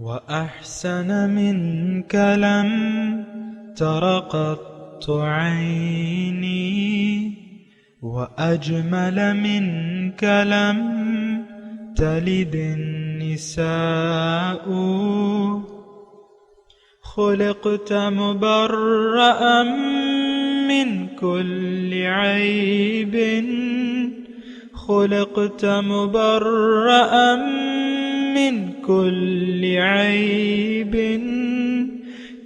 وأحسن منك لم تر قط عيني وأجمل منك لم تلد النساء خلقت مبرأ من كل عيب خلقت مبرأ من كل عيب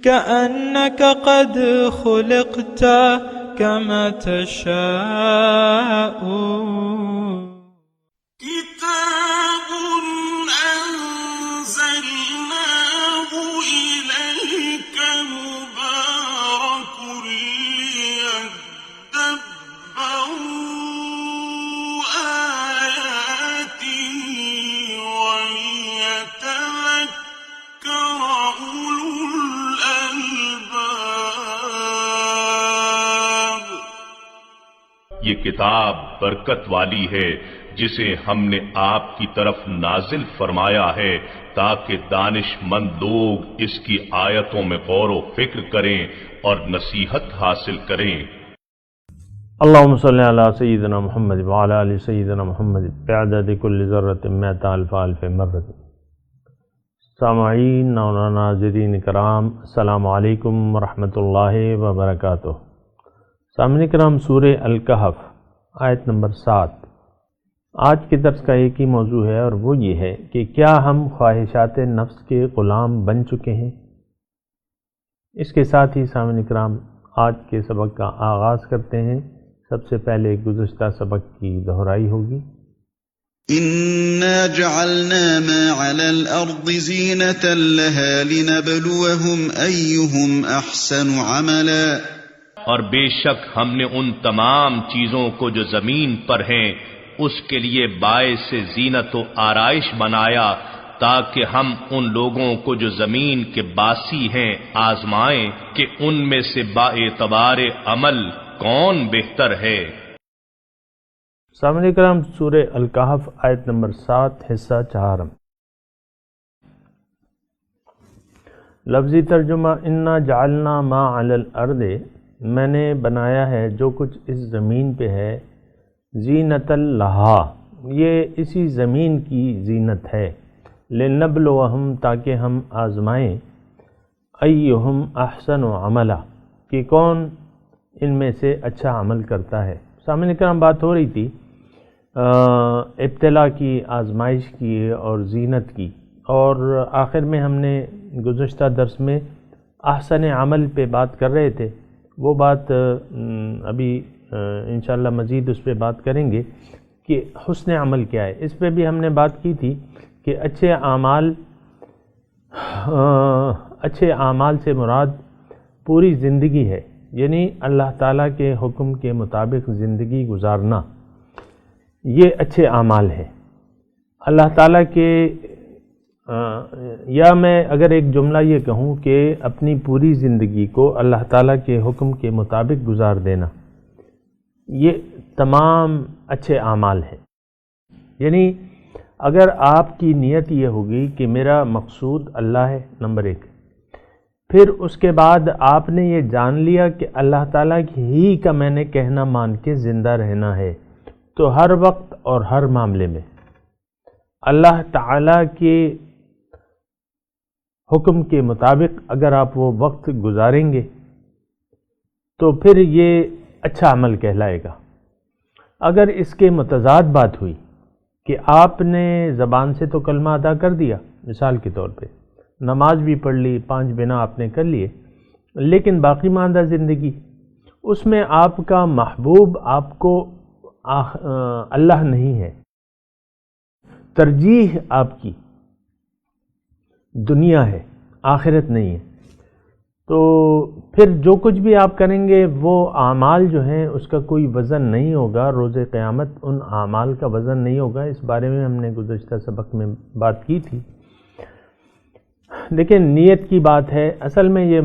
كأنك قد خلقت كما تشاء كتاب أنزلناه إليك مبارك ليدبروا آياته وليتذكر أولو الألباب. یہ کتاب برکت والی ہے جسے ہم نے آپ کی طرف نازل فرمایا ہے تاکہ دانش مند لوگ اس کی آیتوں میں غور و فکر کریں اور نصیحت حاصل کریں. اللہم صلی علی سیدنا محمد وعلی آل سیدنا محمد بعدد کل ذرۃ مئۃ الف الف مرۃ. سامعین و ناظرین کرام، السلام علیکم ورحمۃ اللہ وبرکاتہ. سامعین کرام، سورہ الکہف آیت نمبر 7 آج کے درس کا ایک ہی موضوع ہے، اور وہ یہ ہے کہ کیا ہم خواہشات نفس کے غلام بن چکے ہیں؟ اس کے ساتھ ہی سامعین کرام آج کے سبق کا آغاز کرتے ہیں. سب سے پہلے گزشتہ سبق کی دہرائی ہوگی. إِنَّا جَعَلْنَا مَا عَلَى الْأَرْضِ زِينَةً لَهَا لِنَبْلُوَهُمْ أَيُّهُمْ أَحْسَنُ عَمَلًا. اور بے شک ہم نے ان تمام چیزوں کو جو زمین پر ہیں اس کے لیے باعث زینت و آرائش بنایا تاکہ ہم ان لوگوں کو جو زمین کے باسی ہیں آزمائیں کہ ان میں سے با اعتبار عمل کون بہتر ہے. سامعین کرام، سورہ الکہف آیت نمبر 7 حصہ 4. لفظی ترجمہ: انا جعلنا ما علی الارض، میں نے بنایا ہے جو کچھ اس زمین پہ ہے، زینۃ لہا، یہ اسی زمین کی زینت ہے، لنبلوہم، تاکہ ہم آزمائیں، ایہم احسن عملا، کہ کون ان میں سے اچھا عمل کرتا ہے. سامعین کرام، بات ہو رہی تھی ابتلا کی، آزمائش کی اور زینت کی، اور آخر میں ہم نے گزشتہ درس میں احسن عمل پہ بات کر رہے تھے. وہ بات ابھی انشاءاللہ مزید اس پہ بات کریں گے کہ حسن عمل کیا ہے. اس پہ بھی ہم نے بات کی تھی کہ اچھے اعمال سے مراد پوری زندگی ہے، یعنی اللہ تعالیٰ کے حکم کے مطابق زندگی گزارنا، یہ اچھے اعمال ہیں. اللہ تعالیٰ کے یا میں اگر ایک جملہ یہ کہوں کہ اپنی پوری زندگی کو اللہ تعالیٰ کے حکم کے مطابق گزار دینا، یہ تمام اچھے اعمال ہیں. یعنی اگر آپ کی نیت یہ ہوگی کہ میرا مقصود اللہ ہے نمبر 1، پھر اس کے بعد آپ نے یہ جان لیا کہ اللہ تعالیٰ ہی کا میں نے کہنا مان کے زندہ رہنا ہے، تو ہر وقت اور ہر معاملے میں اللہ تعالیٰ کے حکم کے مطابق اگر آپ وہ وقت گزاریں گے تو پھر یہ اچھا عمل کہلائے گا. اگر اس کے متضاد بات ہوئی کہ آپ نے زبان سے تو کلمہ ادا کر دیا، مثال کے طور پہ نماز بھی پڑھ لی، 5 بنا آپ نے کر لیے، لیکن باقی ماندہ زندگی اس میں آپ کا محبوب آپ کو اللہ نہیں ہے، ترجیح آپ کی دنیا ہے، آخرت نہیں ہے، تو پھر جو کچھ بھی آپ کریں گے وہ اعمال جو ہیں اس کا کوئی وزن نہیں ہوگا. روز قیامت ان اعمال کا وزن نہیں ہوگا. اس بارے میں ہم نے گزشتہ سبق میں بات کی تھی. لیکن نیت کی بات ہے. اصل میں یہ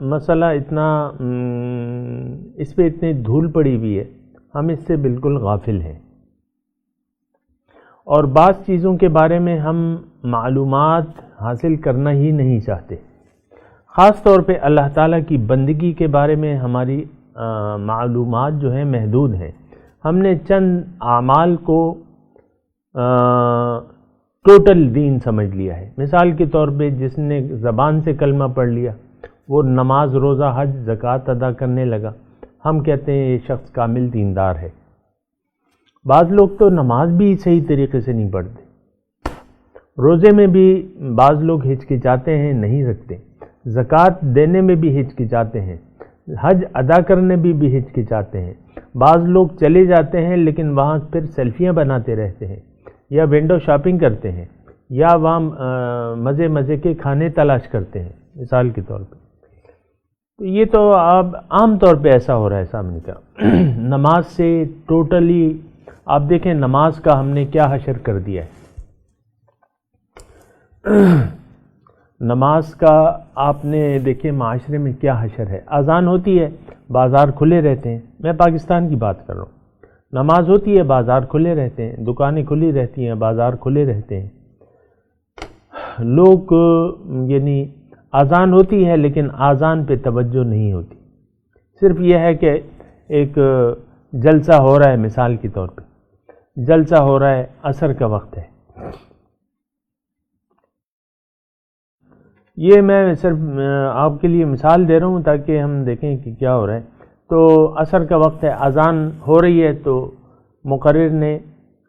مسئلہ اتنا اس پہ اتنی دھول پڑی ہوئی ہے، ہم اس سے بالکل غافل ہیں، اور بعض چیزوں کے بارے میں ہم معلومات حاصل کرنا ہی نہیں چاہتے۔ خاص طور پہ اللہ تعالیٰ کی بندگی کے بارے میں ہماری معلومات جو ہیں محدود ہیں۔ ہم نے چند اعمال کو ٹوٹل دین سمجھ لیا ہے۔ مثال کے طور پہ جس نے زبان سے کلمہ پڑھ لیا، وہ نماز، روزہ، حج، زکوٰۃ ادا کرنے لگا، ہم کہتے ہیں یہ شخص کامل دیندار ہے۔ بعض لوگ تو نماز بھی صحیح طریقے سے نہیں پڑھتے، روزے میں بھی بعض لوگ ہچکچاتے ہیں، نہیں رکھتے، زکوٰۃ دینے میں بھی ہچکچاتے ہیں، حج ادا کرنے بھی ہچکچاتے ہیں۔ بعض لوگ چلے جاتے ہیں لیکن وہاں پھر سیلفیاں بناتے رہتے ہیں، یا ونڈو شاپنگ کرتے ہیں، یا وہاں مزے کے کھانے تلاش کرتے ہیں، مثال کے طور پہ۔ تو یہ تو اب عام طور پہ ایسا ہو رہا ہے سامنے کا۔ نماز سے ٹوٹلی آپ دیکھیں نماز کا ہم نے کیا حشر کر دیا ہے۔ نماز کا آپ نے دیکھیں معاشرے میں کیا حشر ہے۔ اذان ہوتی ہے، بازار کھلے رہتے ہیں، میں پاکستان کی بات کر رہا ہوں۔ نماز ہوتی ہے، بازار کھلے رہتے ہیں، دکانیں کھلی رہتی ہیں، بازار کھلے رہتے ہیں۔ لوگ یعنی اذان ہوتی ہے لیکن اذان پہ توجہ نہیں ہوتی، صرف یہ ہے کہ ایک جلسہ ہو رہا ہے، مثال کے طور پہ جلسہ ہو رہا ہے، عصر کا وقت ہے۔ یہ میں صرف آپ کے لیے مثال دے رہا ہوں تاکہ ہم دیکھیں کہ کیا ہو رہا ہے۔ تو عصر کا وقت ہے، اذان ہو رہی ہے، تو مقرر نے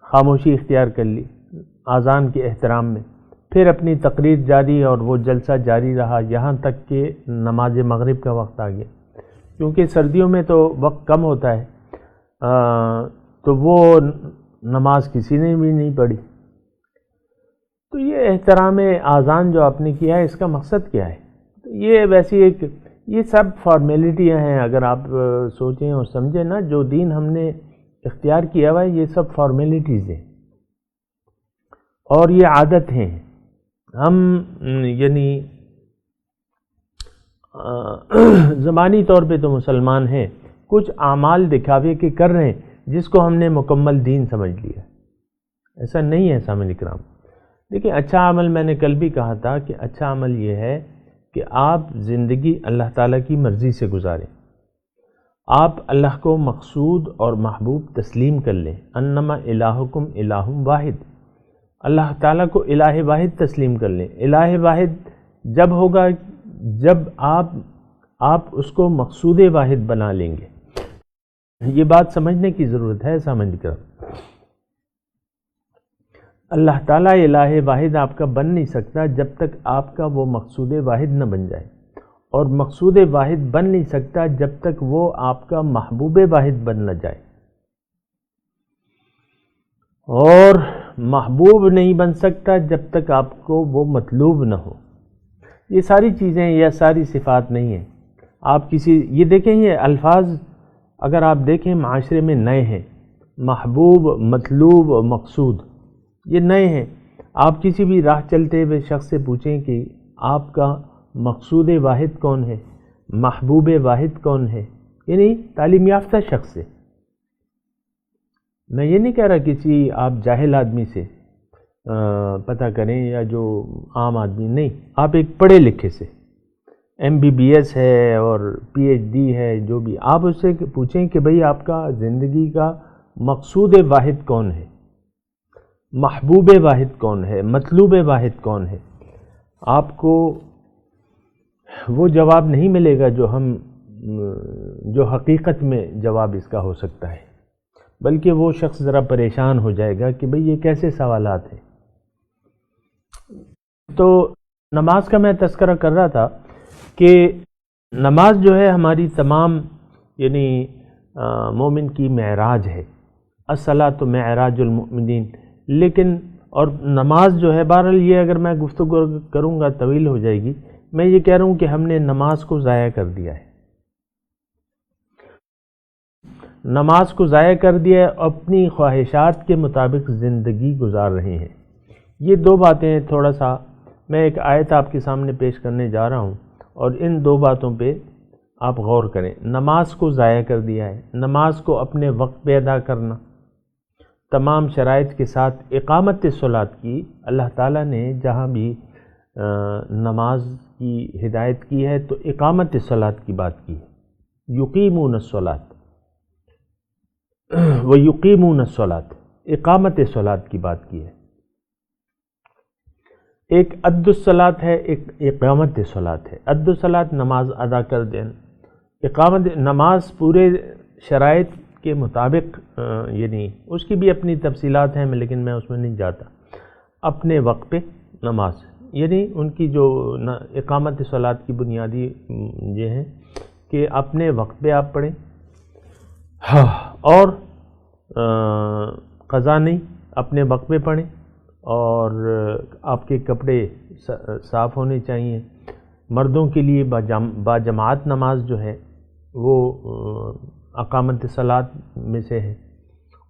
خاموشی اختیار کر لی اذان کے احترام میں، پھر اپنی تقریر جاری اور وہ جلسہ جاری رہا یہاں تک کہ نماز مغرب کا وقت آ گیا۔ کیونکہ سردیوں میں تو وقت کم ہوتا ہے، تو وہ نماز کسی نے بھی نہیں پڑھی۔ تو یہ احترام اذان جو آپ نے کیا ہے، اس کا مقصد کیا ہے؟ یہ ویسی ایک یہ سب فارمیلٹیاں ہیں، اگر آپ سوچیں اور سمجھیں نا، جو دین ہم نے اختیار کیا ہوا ہے یہ سب فارمیلٹیز ہیں اور یہ عادت ہیں۔ ہم یعنی زبانی طور پہ تو مسلمان ہیں، کچھ اعمال دکھاوے کے کر رہے ہیں جس کو ہم نے مکمل دین سمجھ لیا۔ ایسا نہیں ہے سامعین کرام۔ دیکھیں اچھا عمل، میں نے کل بھی کہا تھا کہ اچھا عمل یہ ہے کہ آپ زندگی اللہ تعالیٰ کی مرضی سے گزاریں، آپ اللہ کو مقصود اور محبوب تسلیم کر لیں۔ انما الہکم الہ واحد، اللہ تعالیٰ کو الہ واحد تسلیم کر لیں۔ الہ واحد جب ہوگا جب آپ اس کو مقصود واحد بنا لیں گے۔ یہ بات سمجھنے کی ضرورت ہے سامعین کرام۔ اللہ تعالیٰ الہ واحد آپ کا بن نہیں سکتا جب تک آپ کا وہ مقصود واحد نہ بن جائے، اور مقصود واحد بن نہیں سکتا جب تک وہ آپ کا محبوب واحد بن نہ جائے، اور محبوب نہیں بن سکتا جب تک آپ کو وہ مطلوب نہ ہو۔ یہ ساری چیزیں یا ساری صفات نہیں ہیں۔ آپ یہ دیکھیں، یہ الفاظ اگر آپ دیکھیں معاشرے میں نئے ہیں، محبوب، مطلوب، مقصود، یہ نئے ہیں۔ آپ کسی بھی راہ چلتے ہوئے شخص سے پوچھیں کہ آپ کا مقصود واحد کون ہے، محبوب واحد کون ہے، یعنی تعلیم یافتہ شخص سے۔ میں یہ نہیں کہہ رہا کسی آپ جاہل آدمی سے پتہ کریں یا جو عام آدمی، نہیں، آپ ایک پڑھے لکھے سے، MBBS ہے اور PhD ہے، جو بھی، آپ اس سے پوچھیں کہ بھئی آپ کا زندگی کا مقصود واحد کون ہے، محبوب واحد کون ہے، مطلوب واحد کون ہے، آپ کو وہ جواب نہیں ملے گا جو حقیقت میں جواب اس کا ہو سکتا ہے، بلکہ وہ شخص ذرا پریشان ہو جائے گا کہ بھئی یہ کیسے سوالات ہیں۔ تو نماز کا میں تذکرہ کر رہا تھا کہ نماز جو ہے ہماری تمام یعنی مومن کی معراج ہے، الصلاۃ معراج المؤمنین۔ لیکن اور نماز جو ہے، بہرحال یہ اگر میں گفتگو کروں گا طویل ہو جائے گی، میں یہ کہہ رہا ہوں کہ ہم نے نماز کو ضائع کر دیا ہے، نماز کو ضائع کر دیا ہے، اپنی خواہشات کے مطابق زندگی گزار رہے ہیں۔ یہ دو باتیں تھوڑا سا میں ایک آیت آپ کے سامنے پیش کرنے جا رہا ہوں، اور ان دو باتوں پہ آپ غور کریں۔ نماز کو ضائع کر دیا ہے، نماز کو اپنے وقت پہ ادا کرنا، تمام شرائط کے ساتھ اقامت صلاۃ کی۔ اللہ تعالیٰ نے جہاں بھی نماز کی ہدایت کی ہے تو اقامت الصلاۃ کی بات کی ہے، یقیمون الصلاۃ و یقیمون الصلاۃ، اقامت الصلاۃ کی بات کی ہے۔ ایک اد الصلاۃ ہے، ایک اقامت الصلاۃ ہے۔ اد الصلاۃ نماز ادا کر دینا، اقامت نماز پورے شرائط کے مطابق، یعنی اس کی بھی اپنی تفصیلات ہیں لیکن میں اس میں نہیں جاتا، اپنے وقت پہ نماز، یعنی ان کی جو اقامت صلاۃ کی بنیادی یہ ہیں کہ اپنے وقت پہ آپ پڑھیں اور قضا نہیں، اپنے وقت پہ پڑھیں، اور آپ کے کپڑے صاف ہونے چاہیے۔ مردوں کے لیے باجماعت نماز جو ہے وہ اقامت صلاۃ میں سے ہے،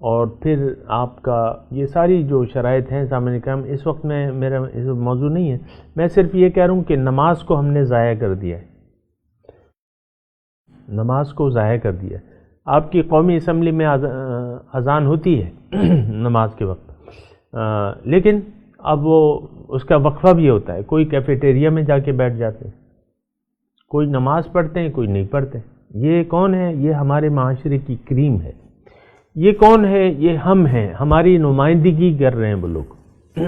اور پھر آپ کا یہ ساری جو شرائط ہیں سامنے کرام، اس وقت میں میرا موضوع نہیں ہے، میں صرف یہ کہہ رہا ہوں کہ نماز کو ہم نے ضائع کر دیا ہے، نماز کو ضائع کر دیا ہے۔ آپ کی قومی اسمبلی میں اذان ہوتی ہے نماز کے وقت، لیکن اب وہ اس کا وقفہ بھی ہوتا ہے، کوئی کیفیٹیریا میں جا کے بیٹھ جاتے ہیں، کوئی نماز پڑھتے ہیں کوئی نہیں پڑھتے۔ یہ کون ہے؟ یہ ہمارے معاشرے کی کریم ہے۔ یہ کون ہے؟ یہ ہم ہیں، ہماری نمائندگی کر رہے ہیں وہ لوگ۔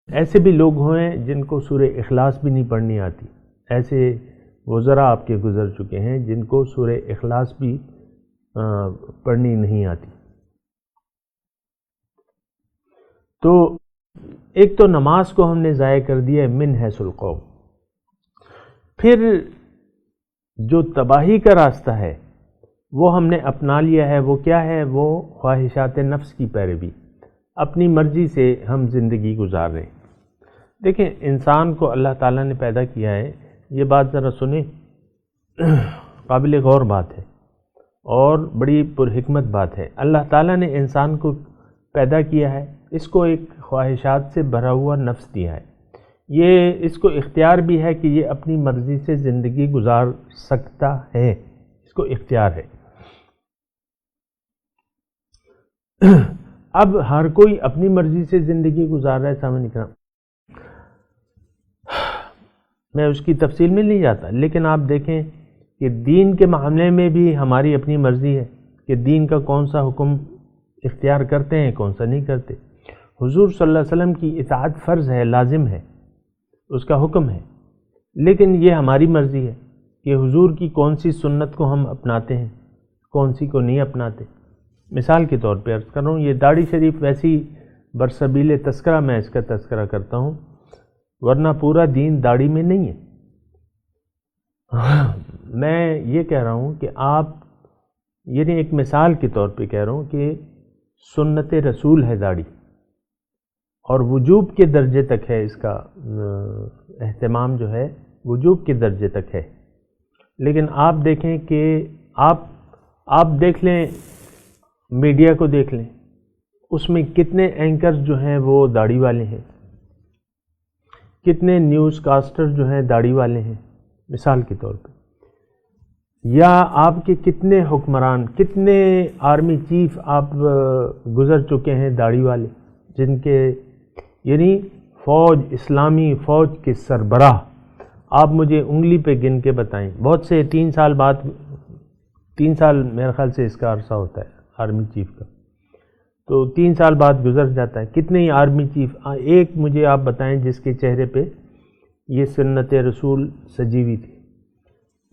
ایسے بھی لوگ ہوئے جن کو سورہ اخلاص بھی نہیں پڑھنی آتی، ایسے وزراء آپ کے گزر چکے ہیں جن کو سورہ اخلاص بھی پڑھنی نہیں آتی۔ تو ایک تو نماز کو ہم نے ضائع کر دیا ہے من حیث القول۔ پھر جو تباہی کا راستہ ہے وہ ہم نے اپنا لیا ہے، وہ کیا ہے؟ وہ خواہشات نفس کی پیروی، اپنی مرضی سے ہم زندگی گزار رہے ہیں۔ دیکھیں، انسان کو اللہ تعالیٰ نے پیدا کیا ہے، یہ بات ذرا سنیں، قابل غور بات ہے اور بڑی پرحکمت بات ہے۔ اللہ تعالیٰ نے انسان کو پیدا کیا ہے، اس کو ایک خواہشات سے بھرا ہوا نفس دیا ہے، یہ اس کو اختیار بھی ہے کہ یہ اپنی مرضی سے زندگی گزار سکتا ہے، اس کو اختیار ہے۔ اب ہر کوئی اپنی مرضی سے زندگی گزار رہا ہے، سامنے کرام، میں اس کی تفصیل میں نہیں جاتا، لیکن آپ دیکھیں کہ دین کے معاملے میں بھی ہماری اپنی مرضی ہے کہ دین کا کون سا حکم اختیار کرتے ہیں، کون سا نہیں کرتے۔ حضور صلی اللہ علیہ وسلم کی اطاعت فرض ہے، لازم ہے، اس کا حکم ہے، لیکن یہ ہماری مرضی ہے کہ حضور کی کون سی سنت کو ہم اپناتے ہیں، کون سی کو نہیں اپناتے۔ مثال کے طور پہ عرض کر رہا ہوں، یہ داڑھی شریف ویسی برسبیل تذکرہ میں اس کا تذکرہ کرتا ہوں، ورنہ پورا دین داڑھی میں نہیں ہے۔ میں یہ کہہ رہا ہوں کہ آپ، یعنی ایک مثال کے طور پہ کہہ رہا ہوں کہ سنت رسول ہے داڑھی، اور وجوب کے درجے تک ہے، اس کا اہتمام جو ہے وجوب کے درجے تک ہے، لیکن آپ دیکھیں کہ آپ دیکھ لیں، میڈیا کو دیکھ لیں، اس میں کتنے اینکر جو ہیں وہ داڑھی والے ہیں، کتنے نیوز کاسٹر جو ہیں داڑھی والے ہیں، مثال کے طور پہ، یا آپ کے کتنے حکمران، کتنے آرمی چیف آپ گزر چکے ہیں داڑھی والے، جن کے یعنی فوج، اسلامی فوج کے سربراہ، آپ مجھے انگلی پہ گن کے بتائیں، بہت سے 3 سال بعد، 3 سال میرے خیال سے اس کا عرصہ ہوتا ہے آرمی چیف کا، تو 3 سال بعد گزر جاتا ہے، کتنے ہی آرمی چیف، ایک مجھے آپ بتائیں جس کے چہرے پہ یہ سنت رسول سجی ہوئی تھی۔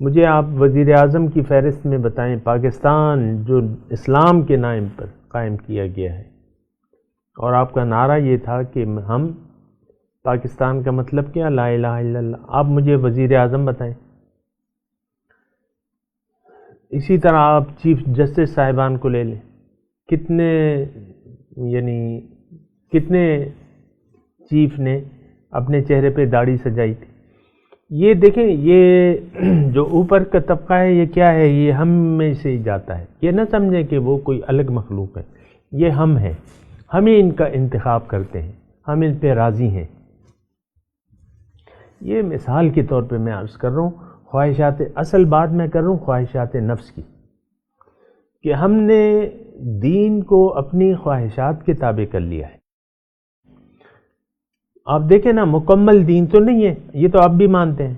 مجھے آپ وزیر اعظم کی فہرست میں بتائیں، پاکستان جو اسلام کے نام پر قائم کیا گیا ہے، اور آپ کا نعرہ یہ تھا کہ ہم پاکستان کا مطلب کیا؟ لا الہ الا اللہ۔ آپ مجھے وزیر اعظم بتائیں۔ اسی طرح آپ چیف جسٹس صاحبان کو لے لیں، کتنے چیف نے اپنے چہرے پہ داڑھی سجائی تھی۔ یہ دیکھیں، یہ جو اوپر کا طبقہ ہے یہ کیا ہے؟ یہ ہم میں سے ہی جاتا ہے، یہ نہ سمجھیں کہ وہ کوئی الگ مخلوق ہے، یہ ہم ہیں، ہم ہی ان کا انتخاب کرتے ہیں، ہم ان پہ راضی ہیں۔ یہ مثال کے طور پہ میں عرض کر رہا ہوں، خواہشات، اصل بات میں کر رہا ہوں خواہشات نفس کی، کہ ہم نے دین کو اپنی خواہشات کے تابع کر لیا ہے۔ آپ دیکھیں نا، مکمل دین تو نہیں ہے، یہ تو آپ بھی مانتے ہیں.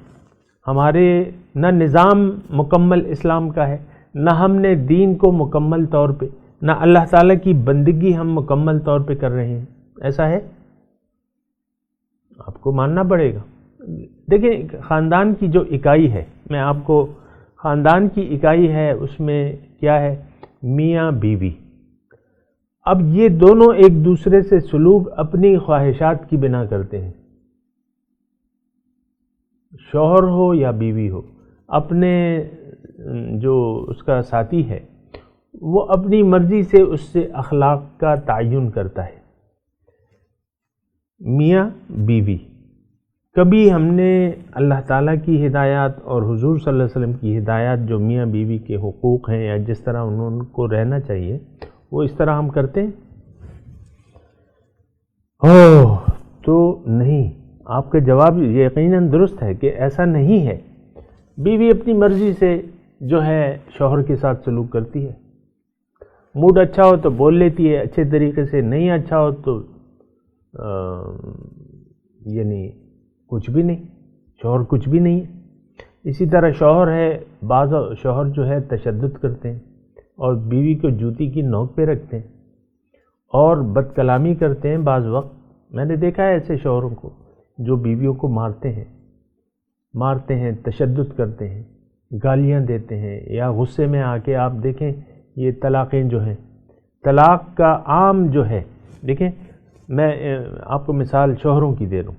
ہمارے نہ نظام مکمل اسلام کا ہے، نہ ہم نے دین کو مکمل طور پہ، نہ اللہ تعالیٰ کی بندگی ہم مکمل طور پہ کر رہے ہیں. ایسا ہے؟ آپ کو ماننا پڑے گا. دیکھیں، خاندان کی جو اکائی ہے، میں آپ کو خاندان کی اکائی ہے، اس میں کیا ہے؟ میاں بیوی. اب یہ دونوں ایک دوسرے سے سلوک اپنی خواہشات کی بنا کرتے ہیں. شوہر ہو یا بیوی ہو، اپنے جو اس کا ساتھی ہے وہ اپنی مرضی سے اس سے اخلاق کا تعین کرتا ہے. میاں بیوی، کبھی ہم نے اللہ تعالیٰ کی ہدایات اور حضور صلی اللہ علیہ وسلم کی ہدایات جو میاں بیوی کے حقوق ہیں یا جس طرح انہوں کو رہنا چاہیے وہ اس طرح ہم کرتے ہیں؟ تو نہیں. آپ کا جواب یقیناً درست ہے کہ ایسا نہیں ہے. بیوی اپنی مرضی سے جو ہے شوہر کے ساتھ سلوک کرتی ہے. موڈ اچھا ہو تو بول لیتی ہے اچھے طریقے سے، نہیں اچھا ہو تو یعنی کچھ بھی نہیں، شوہر کچھ بھی نہیں ہے. اسی طرح شوہر ہے، بعض شوہر جو ہے تشدد کرتے ہیں اور بیوی کو جوتی کی نوک پہ رکھتے ہیں اور بد کلامی کرتے ہیں. بعض وقت میں نے دیکھا ہے ایسے شوہروں کو جو بیویوں کو مارتے ہیں، تشدد کرتے ہیں، گالیاں دیتے ہیں، یا غصے میں آ کے آپ دیکھیں یہ طلاقیں جو ہیں، طلاق کا عام جو ہے، دیکھیں میں آپ کو مثال شوہروں کی دے رہا ہوں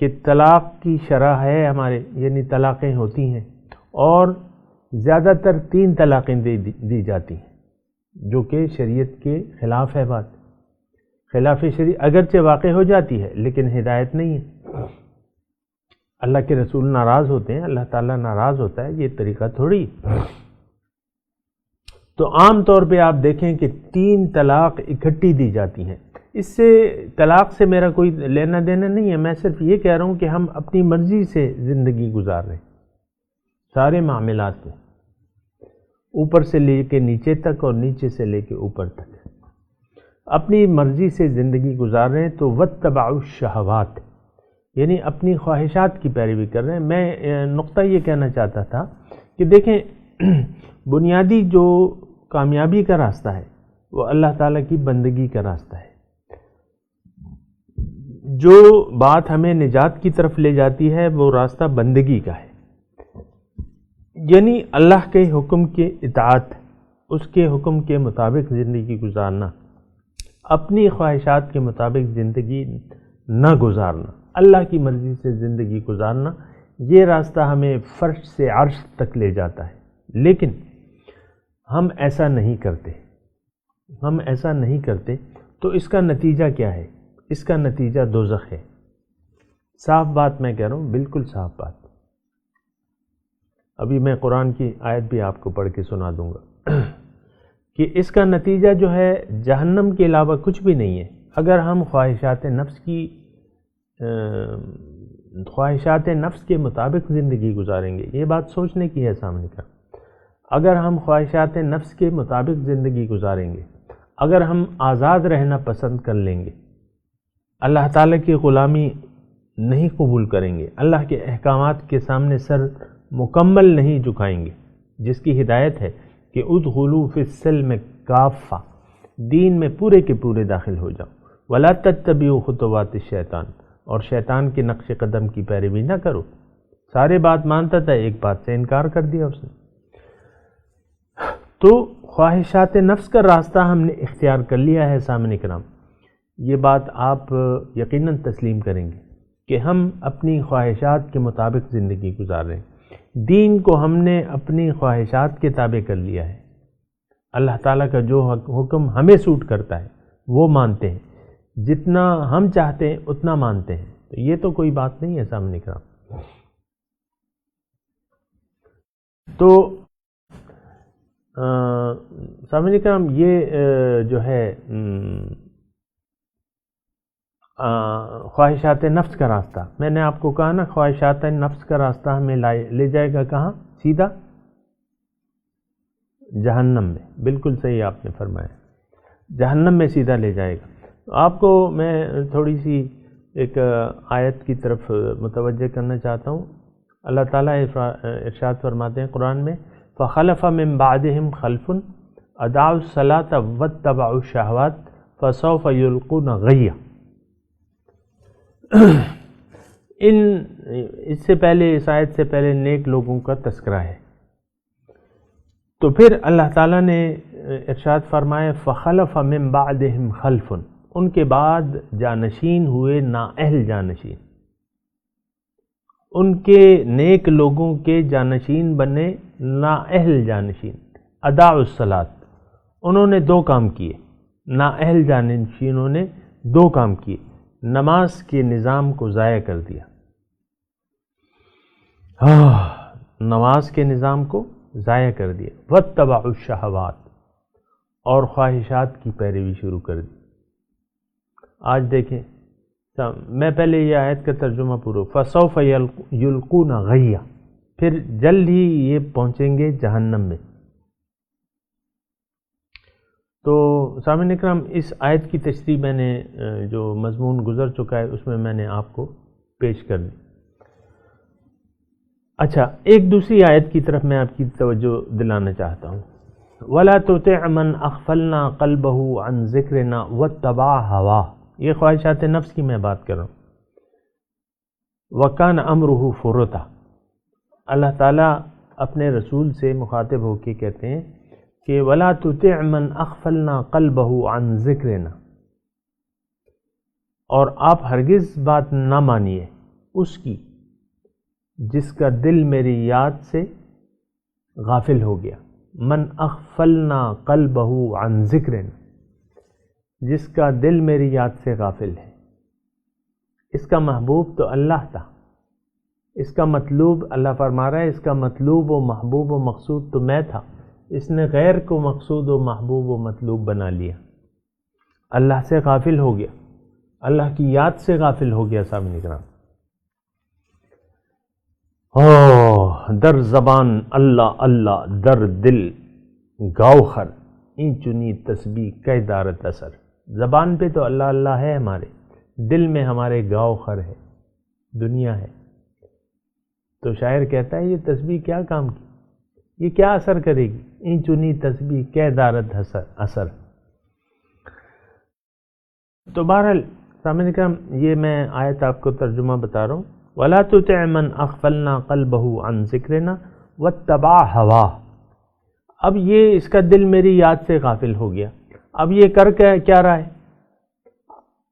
کہ طلاق کی شرح ہے ہمارے، یعنی طلاقیں ہوتی ہیں اور زیادہ تر 3 طلاقیں دی جاتی ہیں، جو کہ شریعت کے خلاف ہے. بات خلاف شریعت اگرچہ واقع ہو جاتی ہے لیکن ہدایت نہیں ہے. اللہ کے رسول ناراض ہوتے ہیں، اللہ تعالیٰ ناراض ہوتا ہے، یہ طریقہ تھوڑی. تو عام طور پہ آپ دیکھیں کہ 3 طلاق اکٹھی دی جاتی ہیں. اس سے طلاق سے میرا کوئی لینا دینا نہیں ہے، میں صرف یہ کہہ رہا ہوں کہ ہم اپنی مرضی سے زندگی گزار رہے ہیں سارے معاملات میں، اوپر سے لے کے نیچے تک اور نیچے سے لے کے اوپر تک اپنی مرضی سے زندگی گزار رہے ہیں. تو واتبعوا الشہوات، یعنی اپنی خواہشات کی پیروی کر رہے ہیں. میں نقطہ یہ کہنا چاہتا تھا کہ دیکھیں بنیادی جو کامیابی کا راستہ ہے وہ اللہ تعالیٰ کی بندگی کا راستہ ہے. جو بات ہمیں نجات کی طرف لے جاتی ہے وہ راستہ بندگی کا ہے، یعنی اللہ کے حکم کے اطاعت، اس کے حکم کے مطابق زندگی گزارنا، اپنی خواہشات کے مطابق زندگی نہ گزارنا، اللہ کی مرضی سے زندگی گزارنا. یہ راستہ ہمیں فرش سے عرش تک لے جاتا ہے. لیکن ہم ایسا نہیں کرتے، تو اس کا نتیجہ کیا ہے؟ اس کا نتیجہ دوزخ ہے. صاف بات میں کہہ رہا ہوں، بالکل صاف بات. ابھی میں قرآن کی آیت بھی آپ کو پڑھ کے سنا دوں گا کہ اس کا نتیجہ جو ہے جہنم کے علاوہ کچھ بھی نہیں ہے. اگر ہم خواہشات نفس کے مطابق زندگی گزاریں گے، یہ بات سوچنے کی ہے سامنے کا. اگر ہم خواہشات نفس کے مطابق زندگی گزاریں گے، اگر ہم آزاد رہنا پسند کر لیں گے، اللہ تعالیٰ کی غلامی نہیں قبول کریں گے، اللہ کے احکامات کے سامنے سر مکمل نہیں جھکائیں گے، جس کی ہدایت ہے کہ ادخلوا فی السلم کافہ، دین میں پورے کے پورے داخل ہو جاؤ. ولا تتبعوا خطوات الشیطان، اور شیطان کے نقش قدم کی پیروی نہ کرو. سارے بات مانتا تھا، ایک بات سے انکار کر دیا اس نے. تو خواہشات نفس کا راستہ ہم نے اختیار کر لیا ہے. سامنے کرام، یہ بات آپ یقیناً تسلیم کریں گے کہ ہم اپنی خواہشات کے مطابق زندگی گزار رہے ہیں. دین کو ہم نے اپنی خواہشات کے تابع کر لیا ہے. اللہ تعالیٰ کا جو حکم ہمیں سوٹ کرتا ہے وہ مانتے ہیں، جتنا ہم چاہتے ہیں اتنا مانتے ہیں. تو یہ تو کوئی بات نہیں ہے سامنے کرام. تو سامنے کرام، یہ جو ہے خواہشات نفس کا راستہ، میں نے آپ کو کہا نا، خواہشات نفس کا راستہ ہمیں لے جائے گا کہاں؟ سیدھا جہنم میں. بالکل صحیح آپ نے فرمایا، جہنم میں سیدھا لے جائے گا. آپ کو میں تھوڑی سی ایک آیت کی طرف متوجہ کرنا چاہتا ہوں۔ اللہ تعالیٰ ارشاد فرماتے ہیں قرآن میں، فَخَلَفَ مِن بَعْدِهِمْ خَلْفٌ أَضَاعُوا الصَّلَاةَ وَاتَّبَعُوا الشَّهَوَاتِ فَسَوْفَ يُلْقُونَ غَيًّا۔ اس سے پہلے، اس آیت سے پہلے نیک لوگوں کا تذکرہ ہے، تو پھر اللہ تعالیٰ نے ارشاد فرمایا فَخَلَفَ مِن بَعْدِهِمْ خَلْفٌ، ان کے بعد جانشین ہوئے نااہل جانشین، ان کے نیک لوگوں کے جانشین بنے نااہل جانشین۔ اضاعوا الصلاۃ، انہوں نے دو کام کیے، نااہل جانشینوں نے دو کام کیے، نماز کے نظام کو ضائع کر دیا، نماز کے نظام کو ضائع کر دیا، واتبعوا الشہوات، اور خواہشات کی پیروی شروع کر دی۔ آج دیکھیں، میں پہلے یہ آیت کا ترجمہ پورا، فَسَوْفَ يُلْقُونَ غَيًّا، پھر جلد ہی یہ پہنچیں گے جہنم میں۔ تو سامعین اکرام، اس آیت کی تشریح میں نے جو مضمون گزر چکا ہے اس میں نے آپ کو پیش کر دی۔ اچھا، ایک دوسری آیت کی طرف میں آپ کی توجہ دلانا چاہتا ہوں، وَلَا تُطِعْ مَنْ أَغْفَلْنَا قَلْبَهُ عَنْ ذِكْرِنَا وَاتَّبَعَ هَوَاهُ، یہ خواہشات نفس کی میں بات کر رہا ہوں۔ وَكَانَ أَمْرُهُ فُرُطًا، اللہ تعالیٰ اپنے رسول سے مخاطب ہو کے کہتے ہیں کہ وَلَا تُطِعْ مَنْ أَغْفَلْنَا قَلْبَهُ عَنْ ذِكْرِنَا، اور آپ ہرگز بات نہ مانیے اس کی جس کا دل میری یاد سے غافل ہو گیا۔ من اغفلنا قلبه عن ذکرنا، جس کا دل میری یاد سے غافل ہے۔ اس کا محبوب تو اللہ تھا، اس کا مطلوب، اللہ فرما رہا ہے اس کا مطلوب و محبوب و مقصود تو میں تھا، اس نے غیر کو مقصود و محبوب و مطلوب بنا لیا، اللہ سے غافل ہو گیا، اللہ کی یاد سے غافل ہو گیا۔ سامنے کرام، در زبان اللہ اللہ، در دل گاؤ خر، این چنی تسبیح کہ دارت اثر۔ زبان پہ تو اللہ اللہ ہے ہمارے، دل میں ہمارے گاؤ خر ہے، دنیا ہے۔ تو شاعر کہتا ہے یہ تسبیح کیا کام کی، یہ کیا اثر کرے گی، این چنی تسبیح کہ دارت اثر۔ تو بہرحال سامعین کرام، یہ میں آیت آپ کو ترجمہ بتا رہا ہوں، وَلَا تُطِعْ مَنْ أَغْفَلْنَا قَلْبَهُ عَنْ ذِكْرِنَا وَاتَّبَعَ هَوَاهُ۔ اب یہ اس کا دل میری یاد سے غافل ہو گیا، اب یہ کر کیا رہا ہے،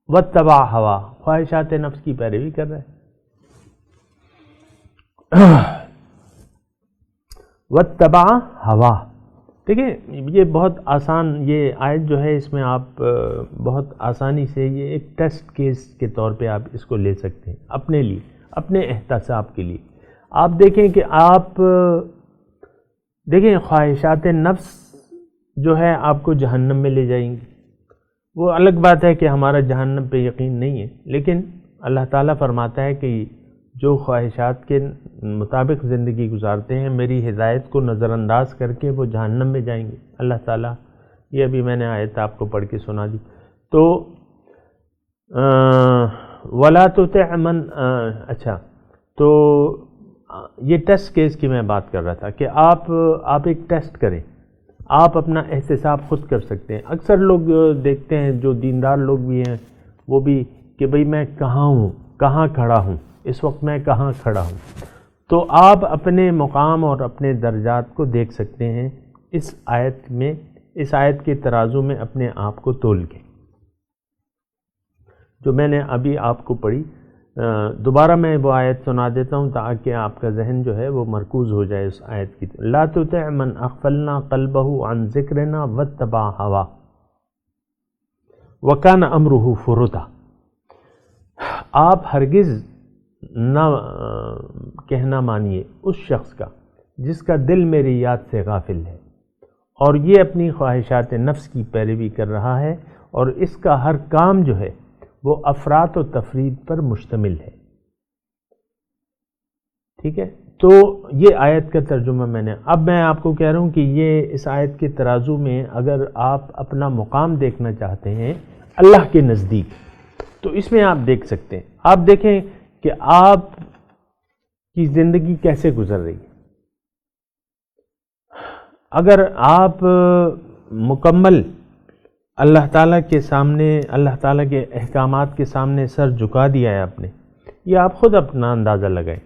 وَاتَّبَعَ هَوَاهُ، خواہشات نفس کی پیروی کر رہا ہے۔ وَاتَّبَعَ هَوَاهُ، دیکھیں یہ بہت آسان، یہ آیت جو ہے اس میں آپ بہت آسانی سے یہ ایک ٹیسٹ کیس کے طور پہ آپ اس کو لے سکتے ہیں اپنے لیے، اپنے احتساب کے لیے۔ آپ دیکھیں کہ آپ دیکھیں خواہشات نفس جو ہے آپ کو جہنم میں لے جائیں گی۔ وہ الگ بات ہے کہ ہمارا جہنم پہ یقین نہیں ہے، لیکن اللہ تعالیٰ فرماتا ہے کہ جو خواہشات کے مطابق زندگی گزارتے ہیں، میری ہدایت کو نظر انداز کر کے وہ جہنم میں جائیں گے۔ اللہ تعالیٰ، یہ ابھی میں نے آیت آپ کو پڑھ کے سنا دی۔ تو وَلَا تُطِعْ مَنْ، اچھا، تو یہ ٹیسٹ کیس کی میں بات کر رہا تھا کہ آپ ایک ٹیسٹ کریں، آپ اپنا احتساب خود کر سکتے ہیں۔ اکثر لوگ دیکھتے ہیں جو دیندار لوگ بھی ہیں وہ بھی کہ بھئی میں کہاں ہوں، کہاں کھڑا ہوں، اس وقت میں کہاں کھڑا ہوں۔ تو آپ اپنے مقام اور اپنے درجات کو دیکھ سکتے ہیں اس آیت میں، اس آیت کے ترازو میں اپنے آپ کو تول کے، جو میں نے ابھی آپ کو پڑھی۔ دوبارہ میں وہ آیت سنا دیتا ہوں تاکہ آپ کا ذہن جو ہے وہ مرکوز ہو جائے اس آیت کی۔ لا تطع من اغفلنا قلبه عن ذکرنا واتبع هواه وکان امره فرطا۔ آپ ہرگز نہ کہنا مانیے اس شخص کا جس کا دل میری یاد سے غافل ہے، اور یہ اپنی خواہشات نفس کی پیروی کر رہا ہے، اور اس کا ہر کام جو ہے وہ افراط و تفرید پر مشتمل ہے۔ ٹھیک ہے، تو یہ آیت کا ترجمہ اب میں آپ کو کہہ رہا ہوں کہ یہ اس آیت کے ترازو میں اگر آپ اپنا مقام دیکھنا چاہتے ہیں اللہ کے نزدیک، تو اس میں آپ دیکھ سکتے ہیں آپ دیکھیں کہ آپ کی زندگی کیسے گزر رہی ہے. اگر آپ مکمل اللہ تعالیٰ کے سامنے، اللہ تعالیٰ کے احکامات کے سامنے سر جھکا دیا ہے آپ نے، یہ آپ خود اپنا اندازہ لگائیں.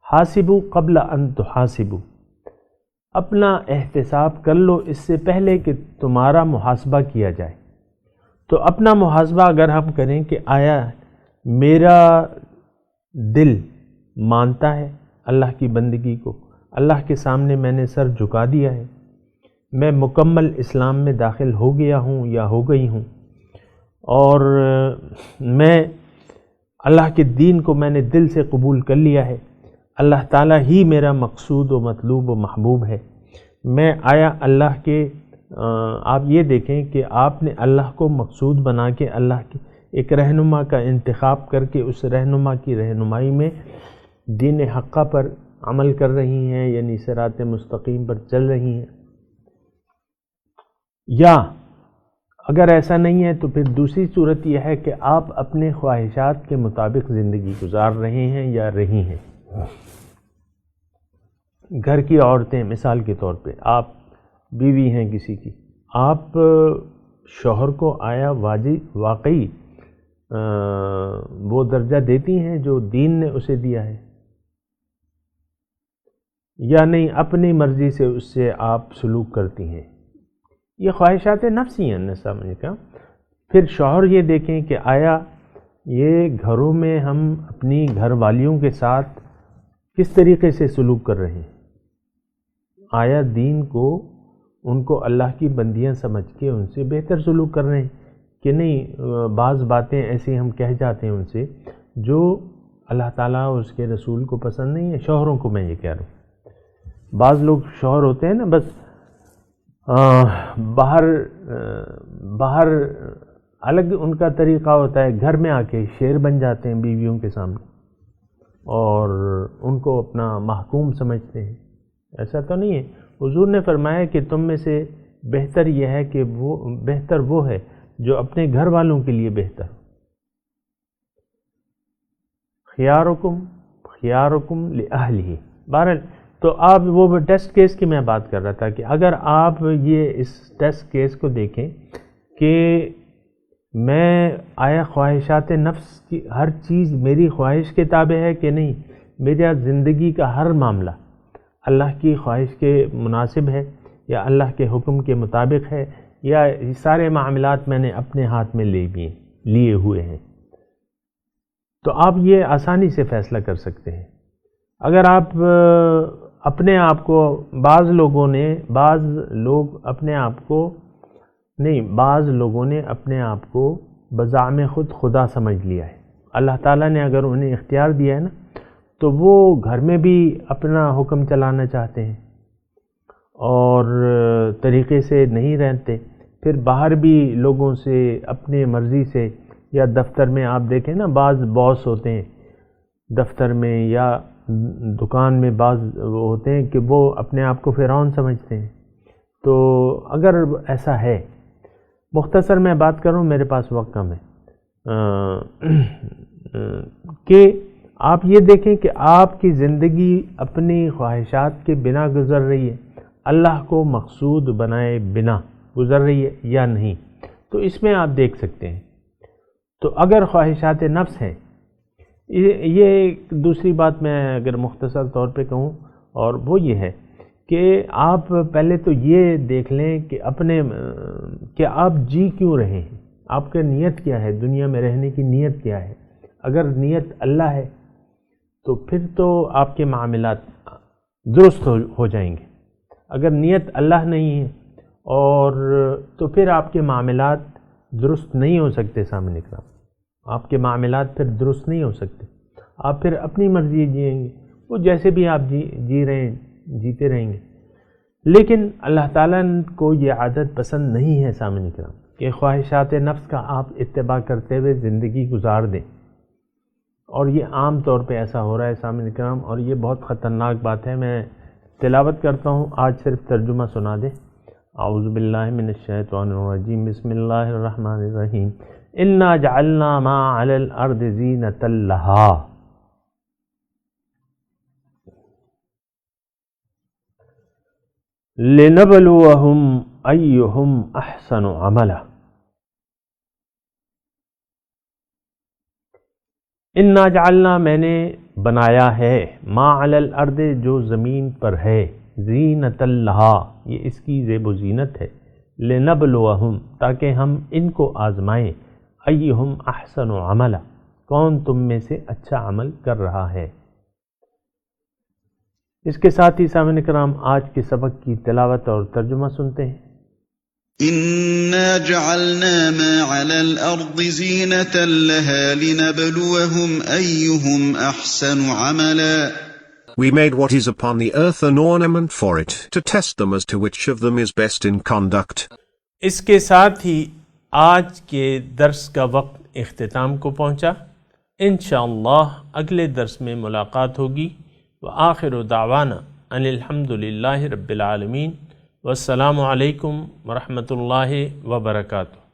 حاسبو قبل ان تحاسبو، اپنا احتساب کر لو اس سے پہلے کہ تمہارا محاسبہ کیا جائے. تو اپنا محاسبہ اگر ہم کریں کہ آیا میرا دل مانتا ہے اللہ کی بندگی کو، اللہ کے سامنے میں نے سر جھکا دیا ہے، میں مکمل اسلام میں داخل ہو گیا ہوں یا ہو گئی ہوں، اور میں اللہ کے دین کو میں نے دل سے قبول کر لیا ہے، اللہ تعالیٰ ہی میرا مقصود و مطلوب و محبوب ہے. میں آیا اللہ کے آپ یہ دیکھیں کہ آپ نے اللہ کو مقصود بنا کے اللہ کے ایک رہنما کا انتخاب کر کے اس رہنما کی رہنمائی میں دین حقہ پر عمل کر رہی ہیں، یعنی صراط مستقیم پر چل رہی ہیں. یا اگر ایسا نہیں ہے تو پھر دوسری صورت یہ ہے کہ آپ اپنے خواہشات کے مطابق زندگی گزار رہے ہیں یا رہی ہیں. گھر کی عورتیں مثال کے طور پہ، آپ بیوی ہیں کسی کی، آپ شوہر کو آیا واقعی وہ درجہ دیتی ہیں جو دین نے اسے دیا ہے، یا نہیں اپنی مرضی سے اس سے آپ سلوک کرتی ہیں؟ یہ خواہشات نفسی ہیں. سمجھ کا پھر شوہر یہ دیکھیں کہ آیا یہ گھروں میں ہم اپنی گھر والیوں کے ساتھ کس طریقے سے سلوک کر رہے ہیں، آیا دین کو ان کو اللہ کی بندیاں سمجھ کے ان سے بہتر سلوک کر رہے ہیں کہ نہیں. بعض باتیں ایسی ہم کہہ جاتے ہیں ان سے جو اللہ تعالیٰ اور اس کے رسول کو پسند نہیں ہے. شوہروں کو میں یہ کہہ رہا ہوں، بعض لوگ شوہر ہوتے ہیں نا بس باہر الگ ان کا طریقہ ہوتا ہے، گھر میں آ کے شیر بن جاتے ہیں بیویوں کے سامنے اور ان کو اپنا محکوم سمجھتے ہیں. ایسا تو نہیں ہے. حضور نے فرمایا کہ تم میں سے بہتر یہ ہے کہ بہتر وہ ہے جو اپنے گھر والوں کے لیے بہتر. خیارکم لأہلہ. بہرحال تو آپ وہ ٹیسٹ کیس کی میں بات کر رہا تھا کہ اگر آپ یہ اس ٹیسٹ کیس کو دیکھیں کہ میں آیا خواہشات نفس کی ہر چیز میری خواہش کے تابع ہے کہ نہیں، میرا زندگی کا ہر معاملہ اللہ کی خواہش کے مناسب ہے یا اللہ کے حکم کے مطابق ہے، یا سارے معاملات میں نے اپنے ہاتھ میں لیے ہوئے ہیں. تو آپ یہ آسانی سے فیصلہ کر سکتے ہیں. اگر آپ اپنے آپ کو بعض لوگوں نے اپنے آپ کو بزعم خود خدا سمجھ لیا ہے. اللہ تعالیٰ نے اگر انہیں اختیار دیا ہے نا تو وہ گھر میں بھی اپنا حکم چلانا چاہتے ہیں اور طریقے سے نہیں رہتے، پھر باہر بھی لوگوں سے اپنے مرضی سے، یا دفتر میں آپ دیکھیں نا بعض باس ہوتے ہیں دفتر میں یا دکان میں، بعض ہوتے ہیں کہ وہ اپنے آپ کو فرعون سمجھتے ہیں. تو اگر ایسا ہے، مختصر میں بات کروں، میرے پاس وقت کم ہے، کہ آپ یہ دیکھیں کہ آپ کی زندگی اپنی خواہشات کے بنا گزر رہی ہے، اللہ کو مقصود بنائے بنا گزر رہی ہے یا نہیں. تو اس میں آپ دیکھ سکتے ہیں. تو اگر خواہشات نفس ہیں، یہ ایک دوسری بات میں اگر مختصر طور پہ کہوں، اور وہ یہ ہے کہ آپ پہلے تو یہ دیکھ لیں کہ آپ جی کیوں رہے ہیں، آپ کا نیت کیا ہے، دنیا میں رہنے کی نیت کیا ہے. اگر نیت اللہ ہے تو پھر تو آپ کے معاملات درست ہو جائیں گے. اگر نیت اللہ نہیں ہے اور تو پھر آپ کے معاملات درست نہیں ہو سکتے. سامنے کرام، آپ کے معاملات پھر درست نہیں ہو سکتے. آپ پھر اپنی مرضی جئیں گے، وہ جیسے بھی آپ جی رہے ہیں جیتے رہیں گے. لیکن اللہ تعالیٰ کو یہ عادت پسند نہیں ہے سامنے کرام کہ خواہشات نفس کا آپ اتباع کرتے ہوئے زندگی گزار دیں. اور یہ عام طور پہ ایسا ہو رہا ہے سامنے کرام، اور یہ بہت خطرناک بات ہے. میں تلاوت کرتا ہوں، آج صرف ترجمہ سنا دیں. اعوذ باللہ من الشیطان الرجیم، بسم اللہ الرحمن الرحیم. انا جعلنا ما علی الارض زینۃ لہا، لنبلوہم ایہم احسن عملا۔ انا جعلنا میں نے بنایا ہے، ما علی الارض جو زمین پر ہے، زینۃ لہا یہ اس کی زیب و زینت ہے، لنبلوہم تاکہ ہم ان کو آزمائیں، ایہم احسن عملا کون تم میں سے اچھا عمل کر رہا ہے۔ اس کے ساتھ ہی سامعین کرام آج کے سبق کی تلاوت اور ترجمہ سنتے ہیں۔ إنا جعلنا ما على الأرض زينة لها لنبلوهم أيهم أحسن عملا. We made what is upon the earth an ornament for it, to test them as to which of them is best in conduct. اس کے ساتھ ہی آج کے درس کا وقت اختتام کو پہنچا۔ انشاءاللہ اگلے درس میں ملاقات ہوگی۔ وآخر دعوانا ان الحمدللہ رب العالمین، والسلام علیکم ورحمۃ اللہ وبرکاتہ۔